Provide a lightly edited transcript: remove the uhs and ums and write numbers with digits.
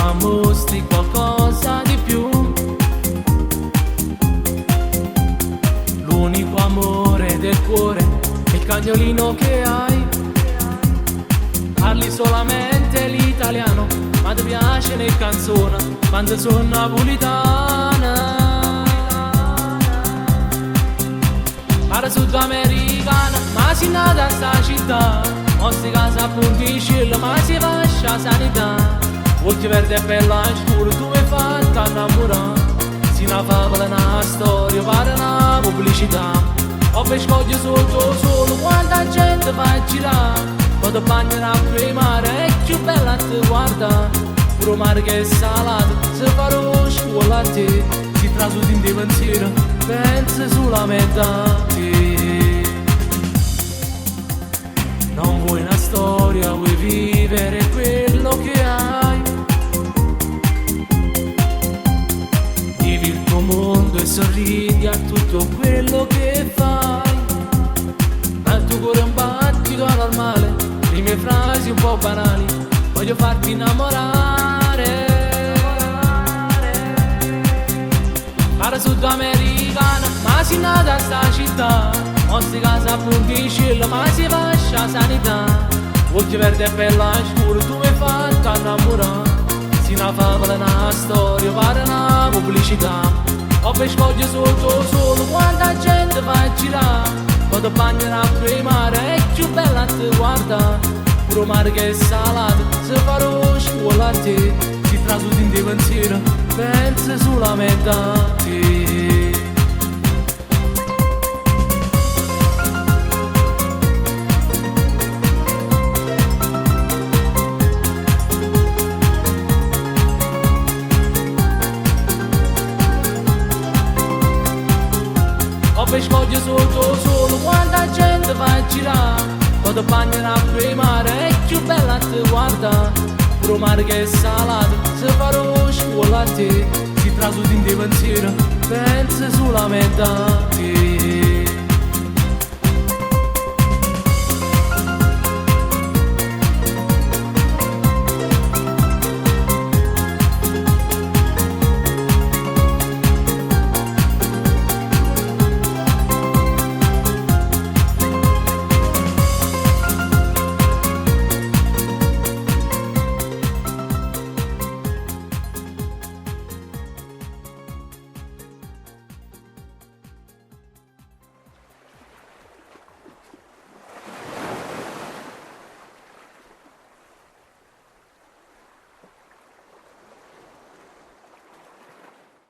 ma mostri qualcosa di più. L'unico amore del cuore è il cagnolino che hai. Parli solamente l'italiano, ma ti piace le canzoni quando sono napolitana. Para sudamericana, ma si nata a sta città. Nostra casa a Punticella, ma si fascia sanità. Occhi verdi e bella scuro, tu mi hai fatta innamorare. Si una favola, una storia, pare una pubblicità. Ho pescoglio sotto solo, quanta gente va a girare. Quando bagnerà a mare, è più bella a te guarda. Puro mare che è salato, se farò scuola a te. Si trasuti in te pensiero, pensa sulla metà te. Non vuoi una storia, vuoi vivere quello che hai. Vivi il tuo mondo e sorridi a tutto quello che fai. Ma il tuo cuore è un battito anormale, le mie frasi un po' banali, voglio farti innamorare. Para sudamericana, ma si nata a sta città. Nostra casa a Punticella, ma si fascia sanità. Occhi verdi e bella scuro, tu mi hai fatta innamorare. Si una favola, una storia, pare una pubblicità. Ho pescoglio sotto solo, quanta gente va a girare. Quando bagnerà a mare, è più bella a te guarda. Puro mare che è salato, se farò scuola a te. Si trasuti in te pensiero, pensa sulla metà te. Pescoglio sotto solo, quanta gente va a girare. Quando bagnerà a mare, è più bella a te guarda. Puro mare che è salato, se farò scuola a te. Si trasuti in te pensiero, pensa sulla metà te.